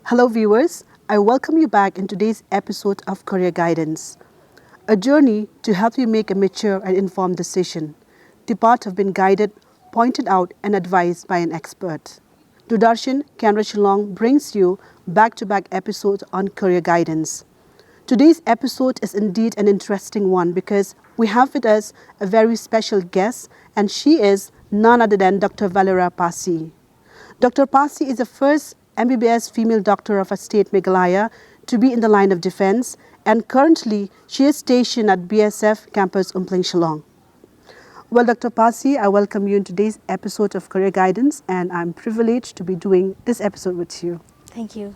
Hello viewers, I welcome you back in today's episode of Career Guidance, a journey to help you make a mature and informed decision. The path of being guided, pointed out and advised by an expert. Dudarshan Kanrachilong brings you back-to-back episodes on career guidance. Today's episode is indeed an interesting one because we have with us a very special guest and she is none other than Dr. Valera Pasi. Dr. Pasi is the first MBBS female doctor of our state Meghalaya to be in the line of defense, and currently she is stationed at BSF campus Umpling Shillong. Well, Dr. Pasi, I welcome you in today's episode of Career Guidance, and I'm privileged to be doing this episode with you. Thank you.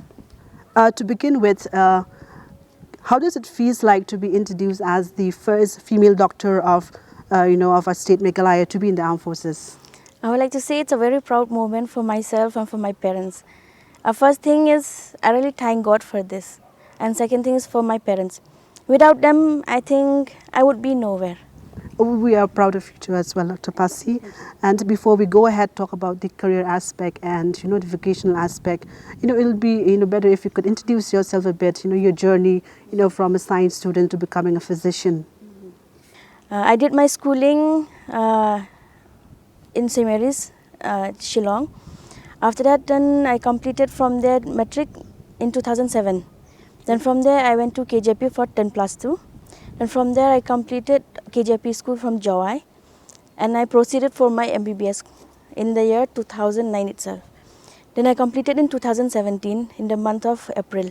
To begin with, how does it feel like to be introduced as the first female doctor of our state Meghalaya to be in the armed forces? I would like to say it's a very proud moment for myself and for my parents. First thing is, I really thank God for this. And second thing is for my parents. Without them, I think I would be nowhere. We are proud of you too as well, Dr. Pasi. And before we go ahead, talk about the career aspect and the vocational aspect, it'll be better if you could introduce yourself a bit, your journey, from a science student to becoming a physician. I did my schooling in St. Mary's, Shillong. After that, then I completed from there matric in 2007. Then from there, I went to KJP for 10+2. And from there, I completed KJP school from Jawai. And I proceeded for my MBBS in the year 2009 itself. Then I completed in 2017 in the month of April.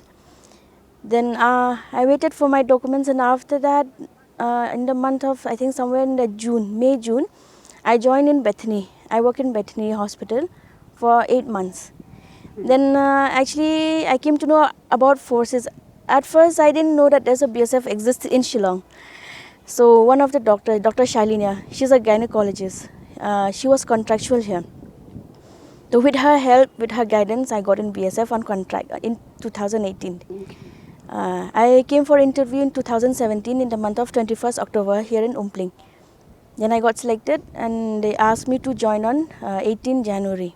Then I waited for my documents, and after that, in the month of, I think somewhere in the May, June, I joined in Bethany. I work in Bethany Hospital for 8 months. Then actually I came to know about forces. At first I didn't know that there's a BSF exists in Shillong. So one of the doctors, Dr. Shailinia, she's a gynecologist. She was contractual here. So with her help, with her guidance, I got in BSF on contract in 2018. I came for interview in 2017 in the month of 21st October here in Umpling. Then I got selected and they asked me to join on 18 January.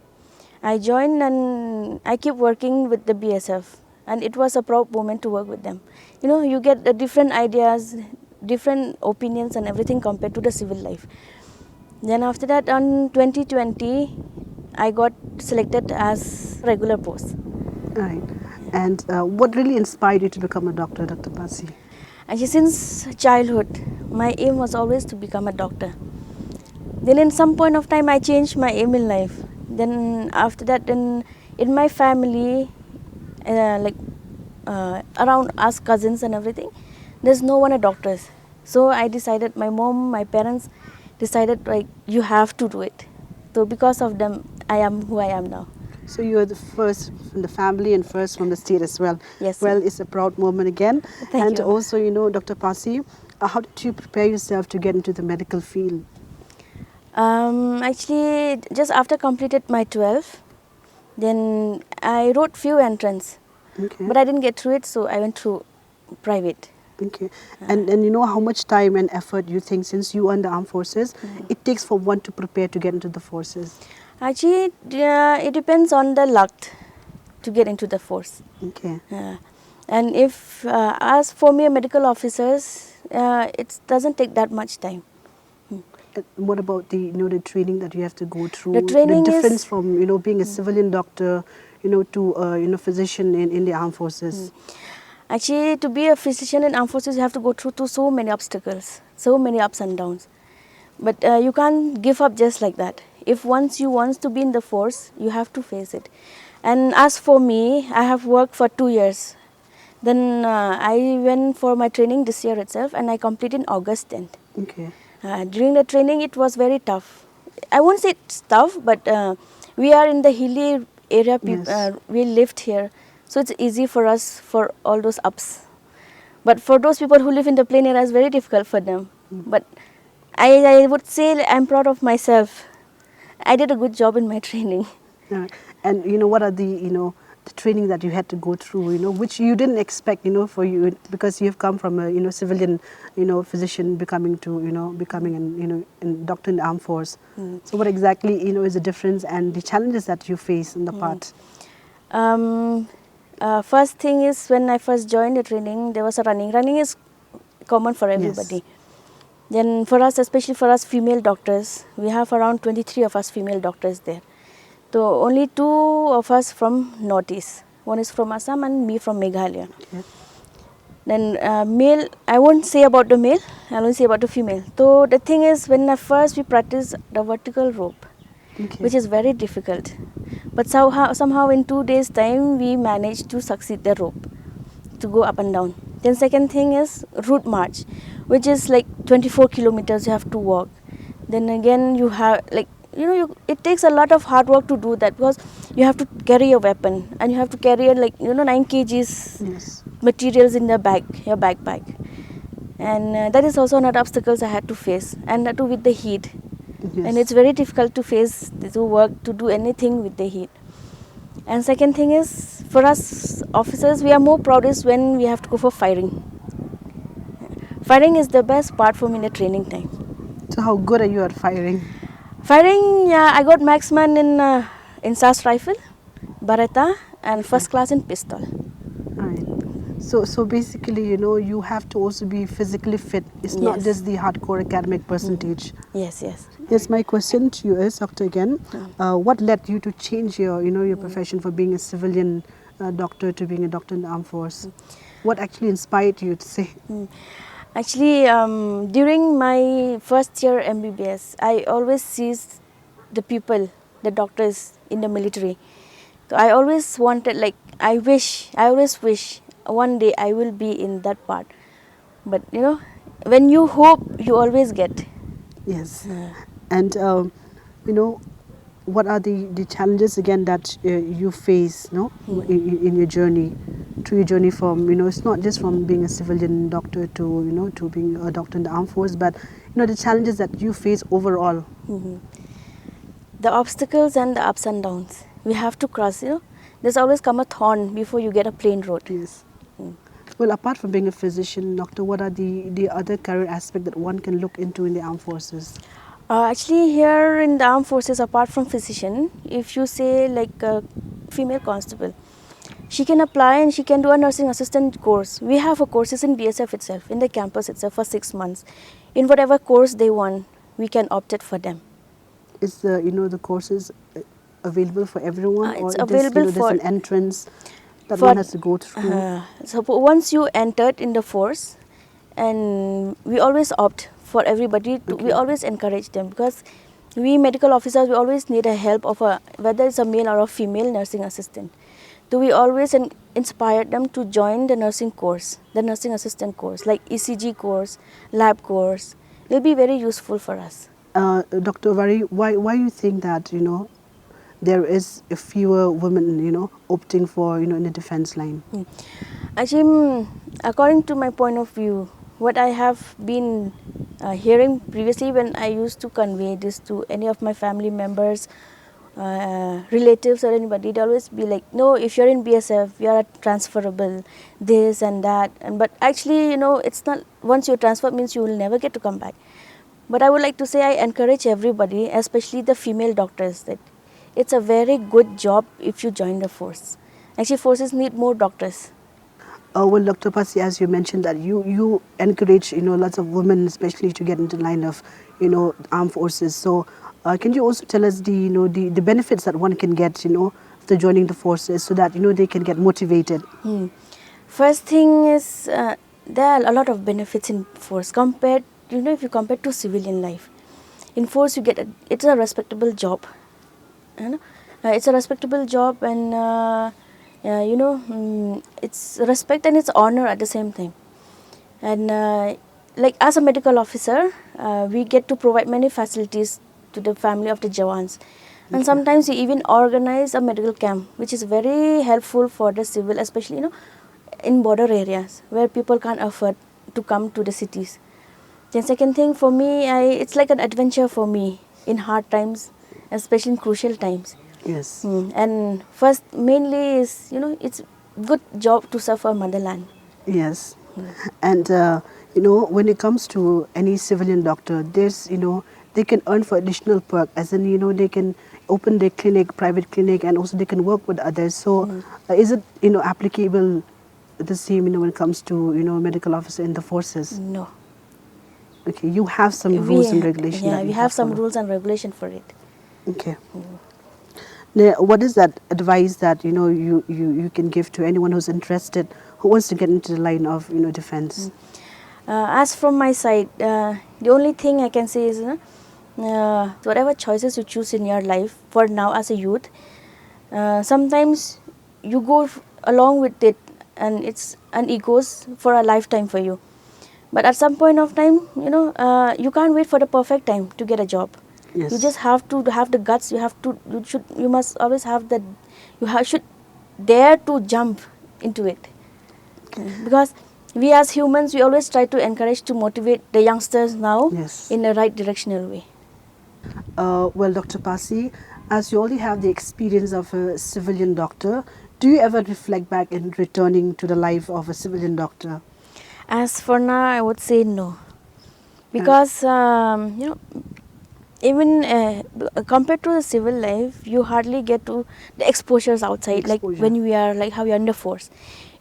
I joined and I keep working with the BSF, and it was a proud moment to work with them. You get the different ideas, different opinions and everything compared to the civil life. Then after that, on 2020, I got selected as regular post. Right. And what really inspired you to become a doctor, Dr. Pasi? Actually, since childhood, my aim was always to become a doctor. Then in some point of time, I changed my aim in life. Then after that, then in my family, around us cousins and everything, there's no one a doctor. So I decided, my mom, my parents decided, like, you have to do it. So because of them, I am who I am now. So you're the first from the family and first from the state as well. Yes. Well, it's a proud moment again. Thank you. Also, Dr. Pasi, how did you prepare yourself to get into the medical field? Actually, just after completed my 12, then I wrote few entrance, but I didn't get through it, so I went through private. Okay. And how much time and effort you think, since you are in the armed forces, it takes for one to prepare to get into the forces? Actually, it depends on the luck to get into the force. Okay. And if, as for me, medical officers, it doesn't take that much time. What about the the training that you have to go through? The training difference is from being a civilian doctor, to physician in the armed forces. Actually, to be a physician in armed forces, you have to go through so many obstacles, so many ups and downs. But you can't give up just like that. If once you want to be in the force, you have to face it. And as for me, I have worked for 2 years. Then I went for my training this year itself, and I completed in August 10th. Okay. During the training, it was very tough. I won't say it's tough, but we are in the hilly area. Yes. We lived here, so it's easy for us for all those ups. But for those people who live in the plain area, it's very difficult for them. But I would say I'm proud of myself. I did a good job in my training. And what are the the training that you had to go through, which you didn't expect, for you, because you have come from a, civilian, physician becoming an, doctor in the armed force. So what exactly, is the difference and the challenges that you face in the part? First thing is when I first joined the training, there was a running. Running is common for everybody. Yes. Then for us, especially for us female doctors, we have around 23 of us female doctors there. So only 2 of us from Northeast. One is from Assam and me from Meghalaya. Okay. Then male, I won't say about the male, I'll only say about the female. So the thing is, when at first we practice the vertical rope, Okay. which is very difficult. But somehow in 2 days time, we managed to succeed the rope to go up and down. Then second thing is route march, which is like 24 kilometers you have to walk. Then again you have like, it takes a lot of hard work to do that, because you have to carry a weapon and you have to carry 9 kgs Yes. materials in the bag, your backpack. And that is also another obstacles I had to face, and that too with the heat. Yes. And it's very difficult to face, to work, to do anything with the heat. And second thing is, for us officers, we are more proud is when we have to go for firing. Firing is the best part for me in the training time. So how good are you at firing? Firing, yeah, I got marksman in SAS rifle, Beretta, and first class in pistol. Right. So basically, you have to also be physically fit. It's not Yes. just the hardcore academic percentage. Yes, yes. Yes, my question to you is, Doctor, again, what led you to change your profession from being a civilian doctor to being a doctor in the armed force? What actually inspired you to say? Actually, during my first year MBBS, I always see the people, the doctors in the military. So I always wanted, I always wish one day I will be in that part. But when you hope, you always get. Yes. And, what are the challenges again that you face, in your journey, through your journey from, it's not just from being a civilian doctor to, to being a doctor in the armed force, but, the challenges that you face overall. The obstacles and the ups and downs, we have to cross, There's always come a thorn before you get a plain road. Yes. Well, apart from being a physician, doctor, what are the other career aspects that one can look into in the armed forces? Actually, here in the armed forces, apart from physician, if you say like a female constable, she can apply and she can do a nursing assistant course. We have a courses in BSF itself, in the campus itself for 6 months. In whatever course they want, we can opt it for them. Is the courses available for everyone, or It's is available there's for an entrance that for- one has to go through? So once you entered in the force, and we always opt for everybody to, we Okay. always encourage them, because we medical officers, we always need a help of whether it's a male or a female nursing assistant. So we always inspire them to join the nursing course, the nursing assistant course, like ECG course, lab course. It will be very useful for us. Dr. Vari, why you think that there is a fewer women opting for in the defense line? Actually, according to my point of view, what I have been hearing previously when I used to convey this to any of my family members, relatives or anybody, it always be like, no, if you're in BSF, you are transferable, this and that. But actually, it's not, once you transfer means you will never get to come back. But I would like to say, I encourage everybody, especially the female doctors, that it's a very good job if you join the force. Actually, forces need more doctors. Well, Dr. Pasi, as you mentioned that you encourage lots of women, especially to get into the line of armed forces. So, can you also tell us the benefits that one can get after joining the forces, so that they can get motivated? First thing is there are a lot of benefits in force compared, if you compare to civilian life. In force, you get it's a respectable job. It's a respectable job, and it's respect and it's honor at the same time. And like as a medical officer, we get to provide many facilities to the family of the Jawans. And sometimes we even organize a medical camp, which is very helpful for the civil, especially in border areas where people can't afford to come to the cities. Then second thing for me, it's like an adventure for me in hard times, especially in crucial times. Yes. And first, mainly is, it's good job to serve our motherland. Yes. And when it comes to any civilian doctor, there's they can earn for additional perk, as in, they can open their clinic, private clinic, and also they can work with others. So is it, applicable the same, when it comes to, medical officer in the forces? No. Okay, you have some rules and regulation that We you have some follow. rules and regulation for it. Okay. Now, what is that advice that, you can give to anyone who's interested, who wants to get into the line of, defense? As from my side, the only thing I can say is, whatever choices you choose in your life for now as a youth, sometimes you go along with it, and it goes for a lifetime for you. But at some point of time, you can't wait for the perfect time to get a job. Yes. You just have to have the guts. You must always have that. Should dare to jump into it. Because we as humans, we always try to encourage, to motivate the youngsters now. Yes. In a right directional way. Well, Dr. Pasi, as you already have the experience of a civilian doctor, do you ever reflect back in returning to the life of a civilian doctor? As for now, I would say no, because even compared to the civil life, you hardly get to the exposures outside, like when we are, like how we are in the force.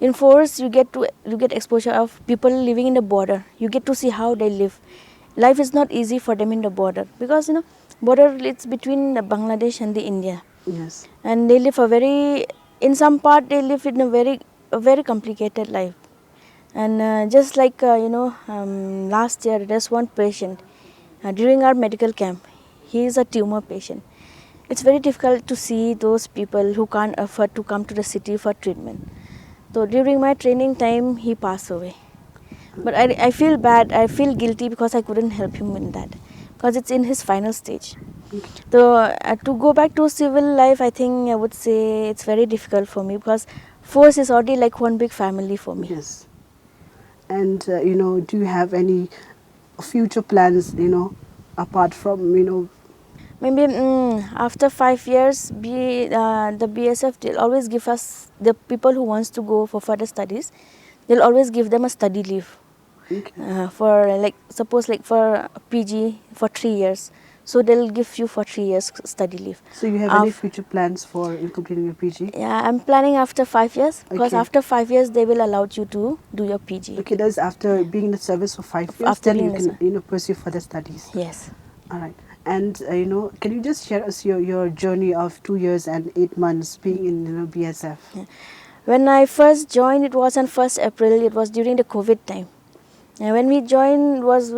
In force, you get exposure of people living in the border. You get to see how they live. Life is not easy for them in the border, because border, it's between the Bangladesh and the India. Yes. And they live in some part they live in a very complicated life. And just like last year, there's one patient during our medical camp. He is a tumor patient. It's very difficult to see those people who can't afford to come to the city for treatment. So during my training time, he passed away. But I feel bad, I feel guilty, because I couldn't help him in that, because it's in his final stage. So to go back to civil life, I think I would say it's very difficult for me, because force is already like one big family for me. Yes. And, do you have any future plans, apart from, Maybe after 5 years, the BSF, they'll always give us, the people who wants to go for further studies, they'll always give them a study leave. Okay. For like, suppose like for PG for 3 years. So they'll give you for 3 years study leave. So you have any future plans for completing your PG? Yeah, I'm planning after 5 years, because Okay. after 5 years they will allow you to do your PG. Okay, that's after being in the service for 5 years, After then being you in the can, pursue further studies. Yes. All right. And, can you just share us your journey of 2 years and 8 months being in, BSF? Yeah. When I first joined, it was on 1st April, it was during the COVID time. And when we joined, was,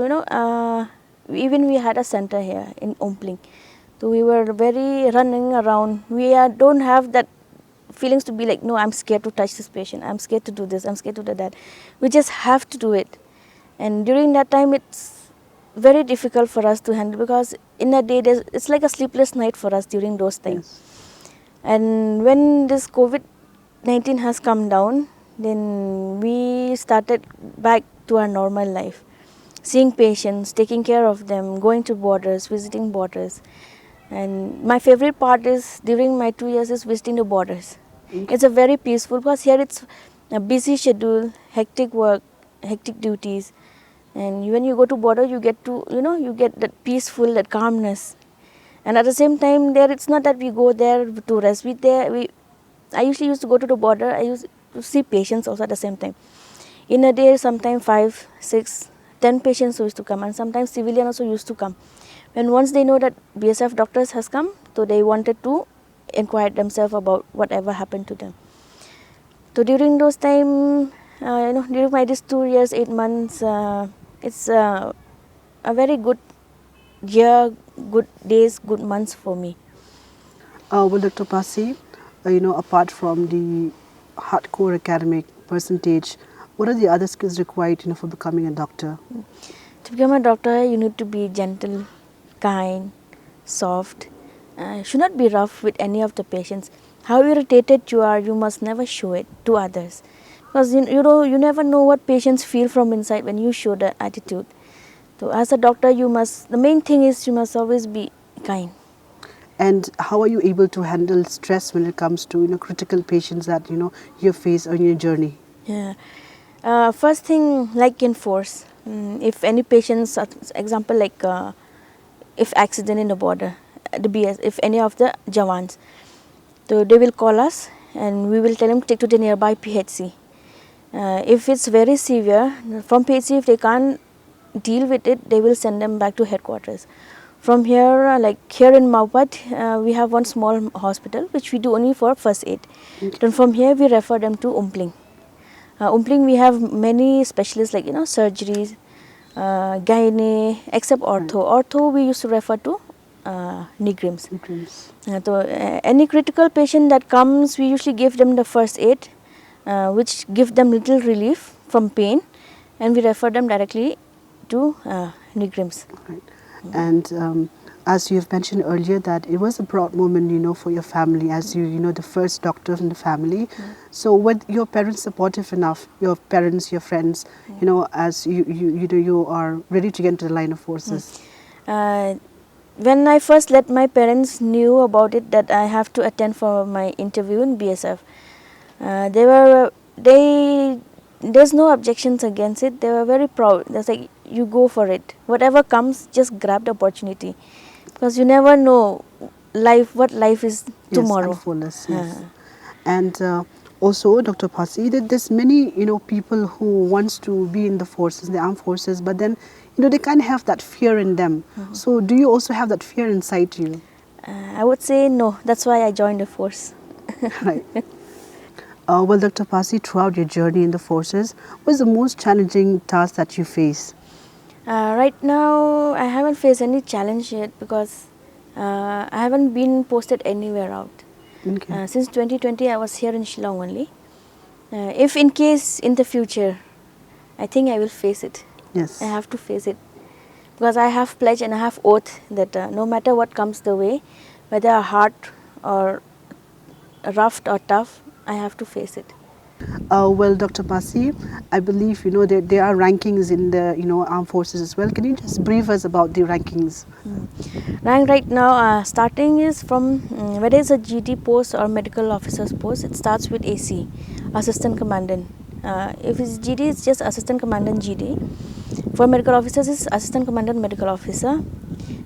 even we had a center here in Ompling. So we were very running around. We don't have that feelings to be like, no, I'm scared to touch this patient, I'm scared to do this, I'm scared to do that. We just have to do it. And during that time, it's very difficult for us to handle, because in a day, it's like a sleepless night for us during those times. Yes. And when this COVID-19 has come down, then we started back to our normal life, seeing patients, taking care of them, going to borders, visiting borders. And my favorite part is, during my 2 years, is visiting the borders. Okay. It's a very peaceful, because here it's a busy schedule, hectic work, hectic duties. And when you go to border, you get to, you get that peaceful, that calmness. And at the same time, there, it's not that we go there to rest. I usually used to go to the border. I used to see patients also at the same time. In a day, sometimes 5, 6, 10 patients used to come, and sometimes civilian also used to come. When once they know that BSF doctors has come, so they wanted to inquire themselves about whatever happened to them. So during those time, during my this 2 years, 8 months, it's a very good year, good days, good months for me. Well, Dr. Pasi, apart from the hardcore academic percentage, what are the other skills required, for becoming a doctor? To become a doctor, you need to be gentle, kind, soft. Should not be rough with any of the patients. How irritated you are, you must never show it to others, because you never know what patients feel from inside when you show the attitude. So as a doctor, the main thing is you must always be kind. And how are you able to handle stress when it comes to critical patients that you face on your journey? Yeah. First thing, like in force, if any patients, example like if accident in the border, the BS, if any of the Jawans. So they will call us and we will tell them to take to the nearby PHC. If it's very severe, from PHC if they can't deal with it, they will send them back to headquarters. From here, like here in Maupat, we have one small hospital which we do only for first aid. Okay. Then from here we refer them to Umpling. Umpling we have many specialists like surgeries, gynae, except ortho. Ortho we used to refer to Nigrims. So any critical patient that comes, we usually give them the first aid, which give them little relief from pain, and we refer them directly to Nigrims. Right. And as you have mentioned earlier, that it was a proud moment, for your family, as you, the first doctor in the family. So were your parents supportive enough, your parents, your friends, as you are ready to get into the line of forces? When I first let my parents knew about it, that I have to attend for my interview in BSF, there's no objections against it. They were very proud. They're like, you go for it. Whatever comes, just grab the opportunity, because you never know what life is tomorrow. Yes, unfoldless, yes. And also, Dr. Pasi, there's many people who wants to be in the forces, the armed forces, but then they can't have that fear in them. So do you also have that fear inside you? I would say no. That's why I joined the force. Right. Well, Dr. Pasi, throughout your journey in the forces, what's the most challenging task that you face? Right now, I haven't faced any challenge yet, because I haven't been posted anywhere out. Okay. Since 2020, I was here in Shillong only. If in case in the future, I think I will face it. Yes. I have to face it, because I have pledged and I have oath that no matter what comes the way, whether hard or rough or tough, I have to face it. Well, Dr. Pasi, I believe there are rankings in the armed forces as well. Can you just brief us about the rankings? Rank right now, starting is from whether it's a GD post or medical officer's post. It starts with AC, assistant commandant. If it's GD, it's just assistant commandant GD. For medical officers, it's assistant commandant medical officer.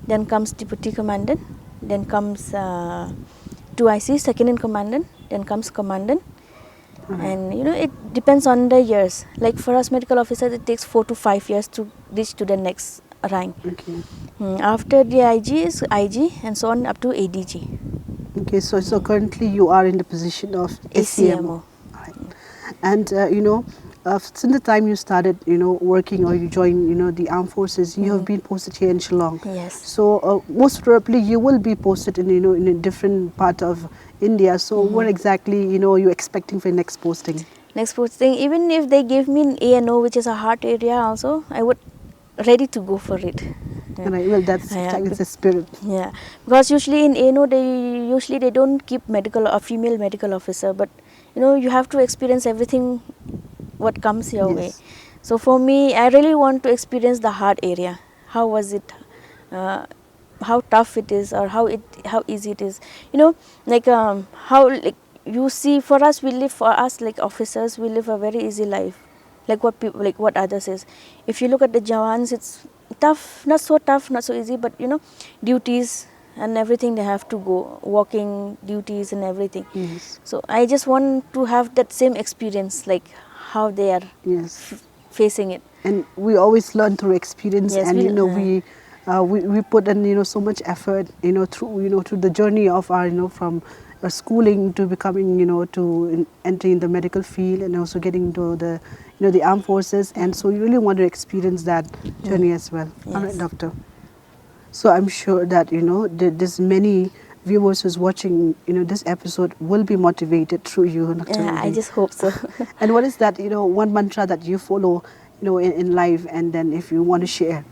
Then comes deputy commandant. Then comes 2IC, second in commandant. Then comes commandant. And it depends on the years. Like for us medical officers, it takes 4 to 5 years to reach to the next rank. Okay. After the IG is IG, and so on up to ADG. Okay, so currently you are in the position of ACMO. Right. And since the time you started working, or you joined the armed forces, you have been posted here in Shillong. Yes. So most probably you will be posted in a different part of India. So what exactly you're expecting for your next posting? Next posting, even if they give me an ANO, which is a hard area also, I would ready to go for it. Right. Well, that's the spirit. Yeah, because usually in ANO they don't keep medical or female medical officer, but you have to experience everything what comes your way. So for me, I really want to experience the hard area. How was it? How tough it is, or how easy it is. How you see, for us like officers, we live a very easy life, like what others is. If you look at the Jawans, it's tough, not so easy, but duties and everything, they have to go, walking duties and everything. Yes. So I just want to have that same experience, like how they are facing it. And we always learn through experience, Yes, and we put in so much effort through the journey of our from schooling to becoming to entering the medical field, and also getting into the armed forces, and so you really want to experience that journey as well. Yes. All right, doctor. So I'm sure that there's many viewers who's watching this episode will be motivated through you, Dr. Yeah, I just hope so. And what is that one mantra that you follow in life, and then if you want to share?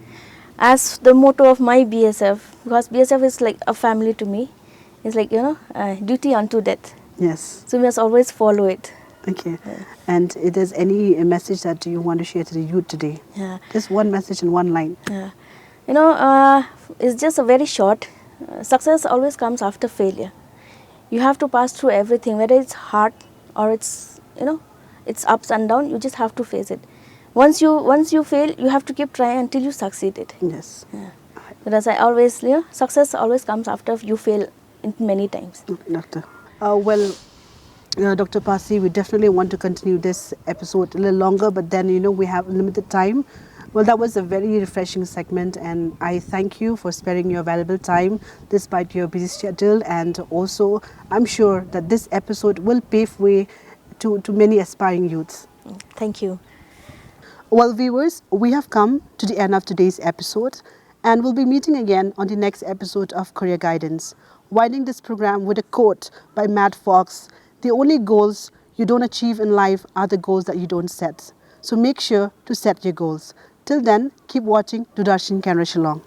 As the motto of my BSF, because BSF is like a family to me, it's like duty unto death. Yes. So we must always follow it. Okay. And if there's any message that you want to share to the youth today? Yeah. Just one message in one line. Yeah. It's just a very short. Success always comes after failure. You have to pass through everything, whether it's hard or it's it's ups and downs. You just have to face it. Once you fail, you have to keep trying until you succeed it. Yes. Yeah. Because I always, success always comes after you fail in many times. Doctor. Dr. Pasi, we definitely want to continue this episode a little longer, but then, we have limited time. Well, that was a very refreshing segment, and I thank you for sparing your valuable time despite your busy schedule. And also, I'm sure that this episode will pave way to many aspiring youths. Thank you. Well, viewers, we have come to the end of today's episode, and we'll be meeting again on the next episode of Career Guidance, winding this program with a quote by Matt Fox: "The only goals you don't achieve in life are the goals that you don't set. So make sure to set your goals. Till then, keep watching Dudarshan Canara Shillong."